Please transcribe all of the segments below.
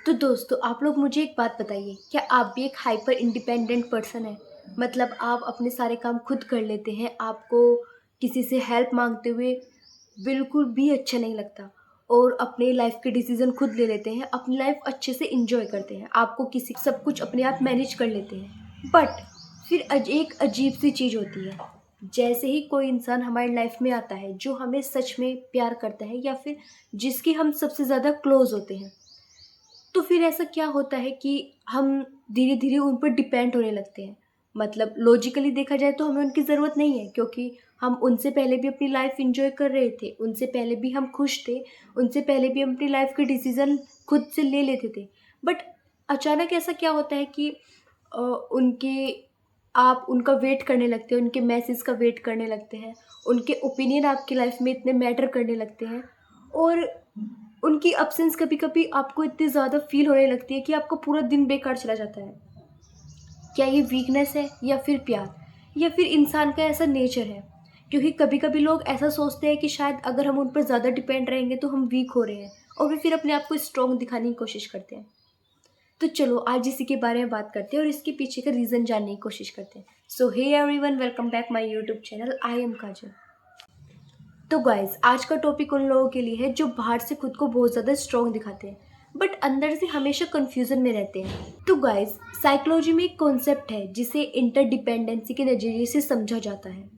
तो दोस्तों आप लोग मुझे एक बात बताइए, क्या आप भी एक हाइपर इंडिपेंडेंट पर्सन हैं? मतलब आप अपने सारे काम खुद कर लेते हैं, आपको किसी से हेल्प माँगते हुए बिल्कुल भी अच्छा नहीं लगता और अपने लाइफ़ के डिसीज़न खुद ले लेते हैं, अपनी लाइफ़ अच्छे से एन्जॉय करते हैं, आपको किसी सब कुछ अपने आप मैनेज कर लेते हैं। बट फिर एक अजीब-सी चीज़ होती है, जैसे ही कोई इंसान हमारी लाइफ़ में आता है, जो हमें सच में प्यार करता है या फिर जिसके हम सबसे ज़्यादा क्लोज़ होते हैं, तो फिर ऐसा क्या होता है कि हम धीरे-धीरे उन पर डिपेंड होने लगते हैं। मतलब लॉजिकली देखा जाए तो हमें उनकी ज़रूरत नहीं है, क्योंकि हम उनसे पहले भी अपनी लाइफ़ एन्जॉय कर रहे थे, उनसे पहले भी हम खुश थे, उनसे पहले भी हम अपनी लाइफ़ के डिसीज़न खुद से ले लेते थे। बट अचानक ऐसा क्या होता है कि अ, उनके आप उनका वेट करने लगते हैं, उनके मैसेज का वेट करने लगते हैं, उनके ओपिनियन आपकी लाइफ़ में इतने मैटर करने लगते हैं और उनकी अब्सेंस कभी-कभी आपको इतनी ज़्यादा फ़ील होने लगती है कि आपका पूरा दिन बेकार चला जाता है। क्या ये वीकनेस है या फिर प्यार? या फिर इंसान का ऐसा नेचर है? क्योंकि कभी-कभी लोग ऐसा सोचते हैं कि शायद अगर हम उन पर ज़्यादा डिपेंड रहेंगे तो हम वीक हो रहे हैं और वे फिर अपने आप को स्ट्रॉन्ग दिखाने की कोशिश करते हैं। तो चलो आज इसी के बारे में बात करते हैं और इसके पीछे का रीज़न जानने की कोशिश करते हैं। So hey everyone, welcome back my YouTube channel. I am Kajal. तो गाइस आज का टॉपिक उन लोगों के लिए है जो बाहर से खुद को बहुत ज़्यादा स्ट्रॉन्ग दिखाते हैं बट अंदर से हमेशा कंफ्यूजन में रहते हैं। तो गाइस साइकोलॉजी में एक कॉन्सेप्ट है जिसे इंटरडिपेंडेंसी के नज़रिए से समझा जाता है।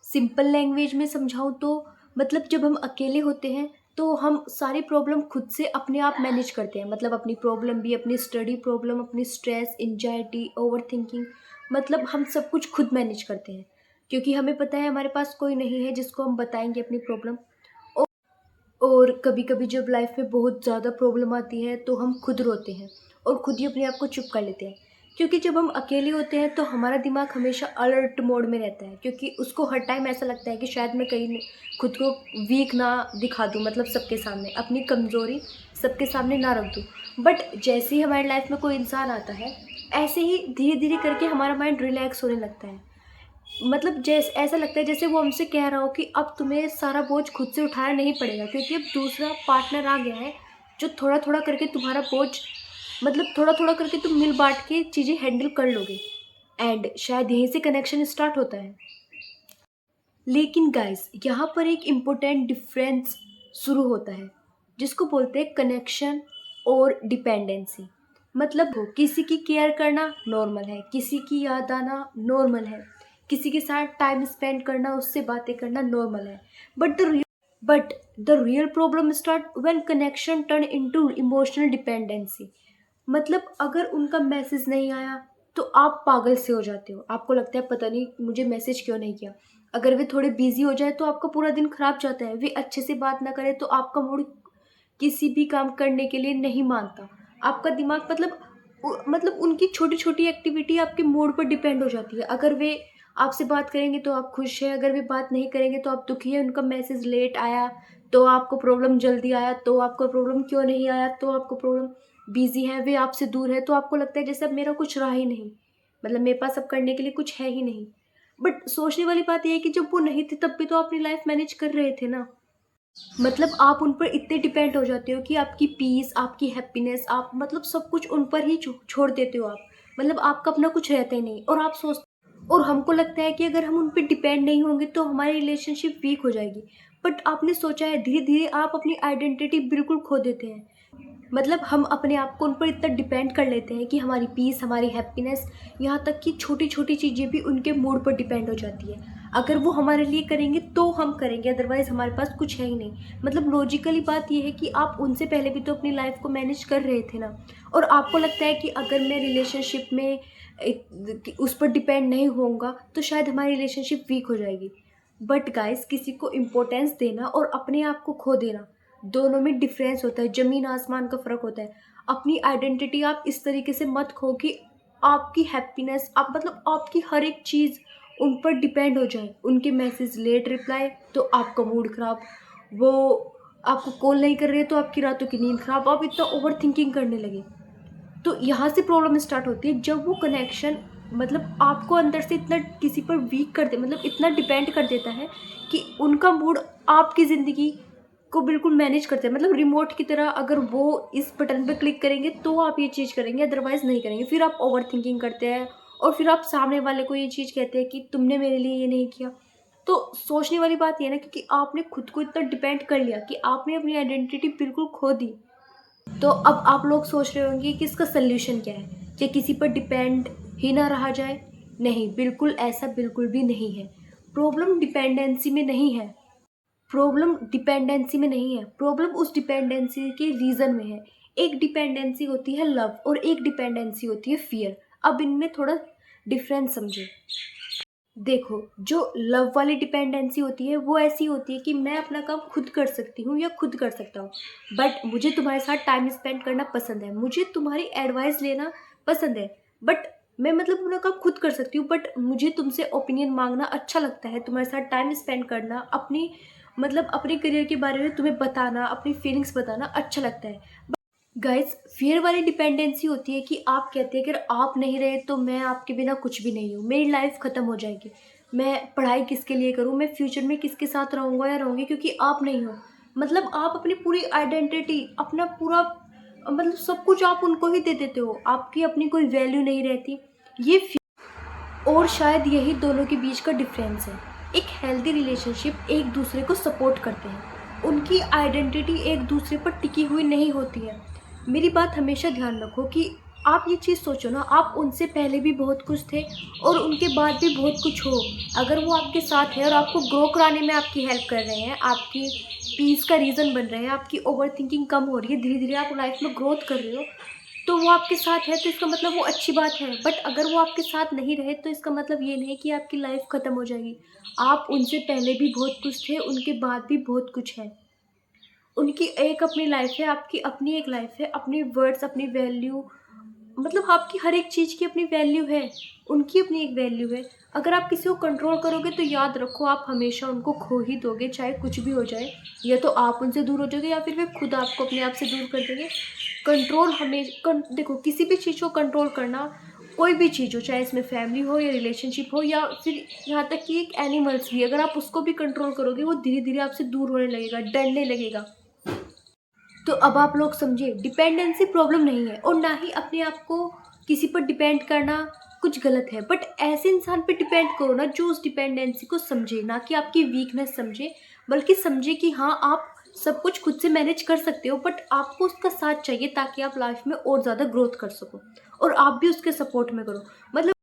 सिंपल लैंग्वेज में समझाऊँ तो मतलब जब हम अकेले होते हैं तो हम सारी प्रॉब्लम खुद से अपने आप मैनेज करते हैं। मतलब अपनी प्रॉब्लम भी, अपनी स्टडी प्रॉब्लम, अपनी स्ट्रेस, एंजाइटी, ओवरथिंकिंग, मतलब हम सब कुछ खुद मैनेज करते हैं क्योंकि हमें पता है हमारे पास कोई नहीं है जिसको हम बताएंगे अपनी प्रॉब्लम। और कभी-कभी जब लाइफ में बहुत ज़्यादा प्रॉब्लम आती है तो हम खुद रोते हैं और खुद ही अपने आप को चुप कर लेते हैं, क्योंकि जब हम अकेले होते हैं तो हमारा दिमाग हमेशा अलर्ट मोड में रहता है, क्योंकि उसको हर टाइम ऐसा लगता है कि शायद मैं कहीं खुद को वीक ना दिखा दूँ, मतलब सबके सामने अपनी कमज़ोरी सबके सामने ना रख दूँ। बट जैसे ही हमारी लाइफ में कोई इंसान आता है, ऐसे ही धीरे धीरे करके हमारा माइंड रिलैक्स होने लगता है। मतलब जैसे ऐसा लगता है जैसे वो हमसे कह रहा हो कि अब तुम्हें सारा बोझ खुद से उठाना नहीं पड़ेगा, क्योंकि अब दूसरा पार्टनर आ गया है जो थोड़ा थोड़ा करके तुम्हारा बोझ, मतलब थोड़ा थोड़ा करके तुम मिल बांट के चीज़ें हैंडल कर लोगे। एंड शायद यहीं से कनेक्शन स्टार्ट होता है। लेकिन गाइस यहाँ पर एक इम्पोर्टेंट डिफरेंस शुरू होता है जिसको बोलते हैं कनेक्शन और डिपेंडेंसी। मतलब हो किसी की केयर करना नॉर्मल है, किसी की याद आना नॉर्मल है, किसी के साथ टाइम स्पेंड करना, उससे बातें करना नॉर्मल है। But the real problem start when connection turn into emotional dependency. मतलब अगर उनका मैसेज नहीं आया तो आप पागल से हो जाते हो, आपको लगता है पता नहीं मुझे मैसेज क्यों नहीं किया। अगर वे थोड़े बिजी हो जाए तो आपका पूरा दिन खराब जाता है, वे अच्छे से बात ना करे तो आपका मूड किसी भी काम करने के लिए नहीं मानता। आपका दिमाग मतलब उनकी छोटी छोटी एक्टिविटी आपके मूड पर डिपेंड हो जाती है। अगर वे आपसे बात करेंगे तो आप खुश हैं, अगर वे बात नहीं करेंगे तो आप दुखी हैं। उनका मैसेज लेट आया तो आपको प्रॉब्लम, जल्दी आया तो आपको प्रॉब्लम, क्यों नहीं आया तो आपको प्रॉब्लम, बिजी है, वे आपसे दूर है तो आपको लगता है जैसे अब मेरा कुछ रहा ही नहीं, मतलब मेरे पास अब करने के लिए कुछ है ही नहीं। बट सोचने वाली बात यह है कि जब वो नहीं थे तब भी तो अपनी लाइफ मैनेज कर रहे थे ना। मतलब आप उन पर इतने डिपेंड हो जाते हो कि आपकी पीस, आपकी हैप्पीनेस, आप मतलब सब कुछ उन पर ही छोड़ देते हो आप। मतलब आपका अपना कुछ रहता ही नहीं और आप सोच और हमको लगता है कि अगर हम उन पे डिपेंड नहीं होंगे तो हमारी रिलेशनशिप वीक हो जाएगी। बट आपने सोचा है धीरे धीरे आप अपनी आइडेंटिटी बिल्कुल खो देते हैं। मतलब हम अपने आप को उन पर इतना डिपेंड कर लेते हैं कि हमारी पीस, हमारी हैप्पीनेस, यहाँ तक कि छोटी छोटी चीज़ें भी उनके मूड पर डिपेंड हो जाती है। अगर वो हमारे लिए करेंगे तो हम करेंगे, अदरवाइज़ हमारे पास कुछ है ही नहीं। मतलब लॉजिकली बात ये है कि आप उनसे पहले भी तो अपनी लाइफ को मैनेज कर रहे थे ना, और आपको लगता है कि अगर मैं रिलेशनशिप में उस पर डिपेंड नहीं होऊंगा तो शायद हमारी रिलेशनशिप वीक हो जाएगी। बट गाइस किसी को इम्पोर्टेंस देना और अपने आप को खो देना, दोनों में डिफरेंस होता है, ज़मीन आसमान का फ़र्क होता है। अपनी आइडेंटिटी आप इस तरीके से मत खो कि आपकी हैप्पीनेस, आप मतलब आपकी हर एक चीज़ उन पर डिपेंड हो जाए। उनके मैसेज लेट रिप्लाई तो आपका मूड ख़राब, वो आपको कॉल नहीं कर रहे तो आपकी रातों की नींद ख़राब, आप इतना ओवर थिंकिंग करने लगे। तो यहाँ से प्रॉब्लम स्टार्ट होती है जब वो कनेक्शन मतलब आपको अंदर से इतना किसी पर वीक कर दे, मतलब इतना डिपेंड कर देता है कि उनका मूड आपकी ज़िंदगी को बिल्कुल मैनेज करते हैं, मतलब रिमोट की तरह। अगर वो इस बटन पे क्लिक करेंगे तो आप ये चीज़ करेंगे, अदरवाइज़ नहीं करेंगे। फिर आप ओवर थिंकिंग करते हैं और फिर आप सामने वाले को ये चीज़ कहते हैं कि तुमने मेरे लिए ये नहीं किया। तो सोचने वाली बात ये है ना, क्योंकि आपने खुद को इतना डिपेंड कर लिया कि आपने अपनी आइडेंटिटी बिल्कुल खो दी। तो अब आप लोग सोच रहे होंगे कि इसका सल्यूशन क्या है, कि किसी पर डिपेंड ही ना रहा जाए। नहीं, बिल्कुल ऐसा बिल्कुल भी नहीं है। प्रॉब्लम डिपेंडेंसी में नहीं है। प्रॉब्लम डिपेंडेंसी में नहीं है, प्रॉब्लम उस डिपेंडेंसी के रीज़न में है। एक डिपेंडेंसी होती है लव और एक डिपेंडेंसी होती है फियर। अब इनमें थोड़ा डिफरेंस समझो। देखो, जो लव वाली डिपेंडेंसी होती है वो ऐसी होती है कि मैं अपना काम खुद कर सकती हूँ या खुद कर सकता हूँ, बट मुझे तुम्हारे साथ टाइम स्पेंड करना पसंद है, मुझे तुम्हारी एडवाइस लेना पसंद है, बट मैं मतलब अपना काम खुद कर सकती हूँ, बट मुझे तुमसे ओपिनियन मांगना अच्छा लगता है, तुम्हारे साथ टाइम स्पेंड करना, अपनी मतलब अपने करियर के बारे में तुम्हें बताना, अपनी फीलिंग्स बताना अच्छा लगता है। गाइस, फियर वाली डिपेंडेंसी होती है कि आप कहते हैं अगर आप नहीं रहे तो मैं आपके बिना कुछ भी नहीं हूँ, मेरी लाइफ ख़त्म हो जाएगी, मैं पढ़ाई किसके लिए करूँ, मैं फ्यूचर में किसके साथ रहूँगा या रहूँगी, क्योंकि आप नहीं हो। मतलब आप अपनी पूरी आइडेंटिटी, अपना पूरा मतलब सब कुछ आप उनको ही दे देते हो, आपकी अपनी कोई वैल्यू नहीं रहती। ये और शायद यही दोनों के बीच का डिफरेंस है। एक हेल्दी रिलेशनशिप एक दूसरे को सपोर्ट करते हैं, उनकी आइडेंटिटी एक दूसरे पर टिकी हुई नहीं होती है। मेरी बात हमेशा ध्यान रखो कि आप ये चीज़ सोचो ना, आप उनसे पहले भी बहुत कुछ थे और उनके बाद भी बहुत कुछ हो। अगर वो आपके साथ है और आपको ग्रो कराने में आपकी हेल्प कर रहे हैं, आपकी पीस का रीज़न बन रहे हैं, आपकी ओवर थिंकिंग कम हो रही है, धीरे धीरे आप लाइफ में ग्रोथ कर रहे हो, तो वो आपके साथ है तो इसका मतलब वो अच्छी बात है। बट अगर वो आपके साथ नहीं रहे तो इसका मतलब ये नहीं कि आपकी लाइफ ख़त्म हो जाएगी। आप उनसे पहले भी बहुत कुछ थे, उनके बाद भी बहुत कुछ है। उनकी एक अपनी लाइफ है, आपकी अपनी एक लाइफ है, अपने वर्ड्स, अपनी वैल्यू, मतलब आपकी हर एक चीज़ की अपनी वैल्यू है, उनकी अपनी एक वैल्यू है। अगर आप किसी को कंट्रोल करोगे तो याद रखो आप हमेशा उनको खो ही दोगे, चाहे कुछ भी हो जाए। या तो आप उनसे दूर हो जाओगे या फिर वे खुद आपको अपने आप से दूर कर देंगे। कंट्रोल देखो, किसी भी चीज़ को कंट्रोल करना, कोई भी चीज़ हो, चाहे इसमें फैमिली हो या रिलेशनशिप हो या फिर यहाँ तक कि एक एनिमल्स भी, अगर आप उसको भी कंट्रोल करोगे वो धीरे धीरे आपसे दूर होने लगेगा, डरने लगेगा। तो अब आप लोग समझिए, डिपेंडेंसी प्रॉब्लम नहीं है और ना ही अपने आप को किसी पर डिपेंड करना कुछ गलत है, बट ऐसे इंसान पे डिपेंड करो ना जो उस डिपेंडेंसी को समझे, ना कि आपकी वीकनेस समझे, बल्कि समझे कि हाँ, आप सब कुछ खुद से मैनेज कर सकते हो, बट आपको उसका साथ चाहिए ताकि आप लाइफ में और ज़्यादा ग्रोथ कर सको और आप भी उसके सपोर्ट में करो। मतलब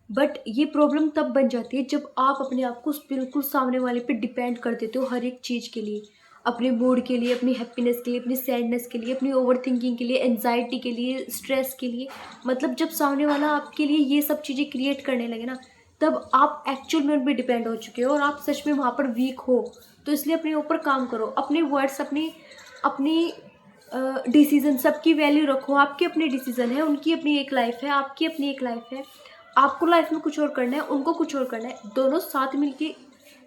बट ये प्रॉब्लम तब बन जाती है जब आप अपने आप को बिल्कुल सामने वाले पे डिपेंड कर देते हो हर एक चीज़ के लिए, अपने मूड के लिए, अपनी हैप्पीनेस के लिए, अपनी सैडनेस के लिए, अपनी ओवर थिंकिंग के लिए, एनजाइटी के लिए, स्ट्रेस के लिए। मतलब जब सामने वाला आपके लिए ये सब चीज़ें क्रिएट करने लगे ना, तब आप एक्चुअल में उन पर डिपेंड हो चुके हो और आप सच में वहाँ पर वीक हो। तो इसलिए अपने ऊपर काम करो, अपने वर्ड्स, अपनी अपनी डिसीज़न, सबकी वैल्यू रखो। आपके अपने डिसीज़न है, उनकी अपनी एक लाइफ है, आपकी अपनी एक लाइफ है। आपको लाइफ में कुछ और करना है, उनको कुछ और करना है, दोनों साथ मिलके,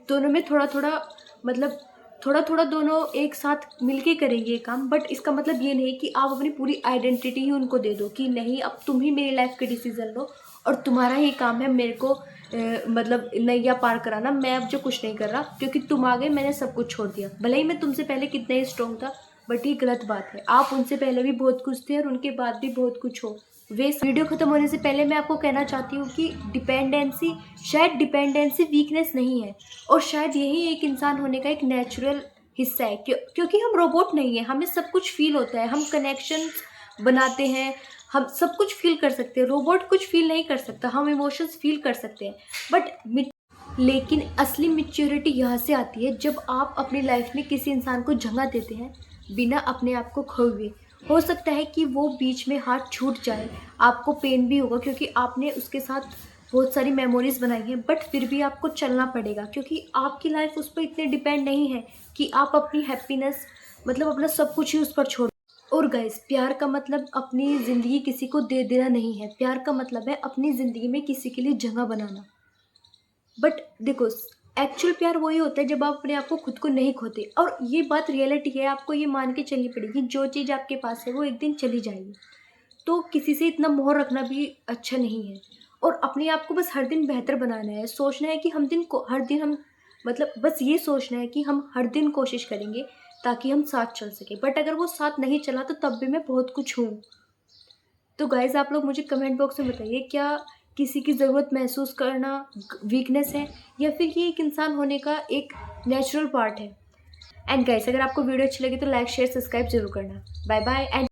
दोनों में थोड़ा थोड़ा, मतलब थोड़ा थोड़ा दोनों एक साथ मिलके करेंगे ये काम। बट इसका मतलब ये नहीं कि आप अपनी पूरी आइडेंटिटी ही उनको दे दो कि नहीं, अब तुम ही मेरी लाइफ के डिसीजन लो और तुम्हारा ही काम है मेरे को मतलब नैया पार कराना। मैं अब जो कुछ नहीं कर रहा क्योंकि तुम आ गए, मैंने सब कुछ छोड़ दिया। भले ही मैं तुमसे पहले कितना ही स्ट्रॉन्ग था, बट ये गलत बात है। आप उनसे पहले भी बहुत कुछ थे और उनके बाद भी बहुत कुछ हो। वीडियो ख़त्म होने से पहले मैं आपको कहना चाहती हूँ कि डिपेंडेंसी वीकनेस नहीं है और शायद यही एक इंसान होने का एक नेचुरल हिस्सा है। क्योंकि हम रोबोट नहीं है, हमें सब कुछ फील होता है, हम कनेक्शन बनाते हैं, हम सब कुछ फील कर सकते हैं। रोबोट कुछ फील नहीं कर सकता, हम इमोशंस फील कर सकते हैं, बट लेकिन असली मैच्योरिटी यहाँ से आती है जब आप अपनी लाइफ में किसी इंसान को जगह देते हैं बिना अपने आप को खोए। हो सकता है कि वो बीच में हाथ छूट जाए, आपको पेन भी होगा क्योंकि आपने उसके साथ बहुत सारी मेमोरीज बनाई हैं, बट फिर भी आपको चलना पड़ेगा क्योंकि आपकी लाइफ उस पर इतने डिपेंड नहीं है कि आप अपनी हैप्पीनेस, मतलब अपना सब कुछ ही उस पर छोड़। और गाइस, प्यार का मतलब अपनी ज़िंदगी किसी को दे देना नहीं है, प्यार का मतलब है अपनी ज़िंदगी में किसी के लिए जगह बनाना। बट देखो, एक्चुअल प्यार वही होता है जब आप अपने आप को खुद को नहीं खोते, और ये बात रियलिटी है, आपको ये मान के चलनी पड़ेगी, जो चीज़ आपके पास है वो एक दिन चली जाएगी। तो किसी से इतना मोह रखना भी अच्छा नहीं है और अपने आप को बस हर दिन बेहतर बनाना है। सोचना है कि हम दिन को हर दिन हम, मतलब बस ये सोचना है कि हम हर दिन कोशिश करेंगे ताकि हम साथ चल सकें। बट अगर वो साथ नहीं चला तो तब भी मैं बहुत कुछ हूँ। तो गाइज़ आप लोग मुझे कमेंट बॉक्स में बताइए, क्या किसी की ज़रूरत महसूस करना वीकनेस है या फिर ये एक इंसान होने का एक नेचुरल पार्ट है। एंड गाइस अगर आपको वीडियो अच्छी लगी तो लाइक शेयर सब्सक्राइब जरूर करना। Bye bye and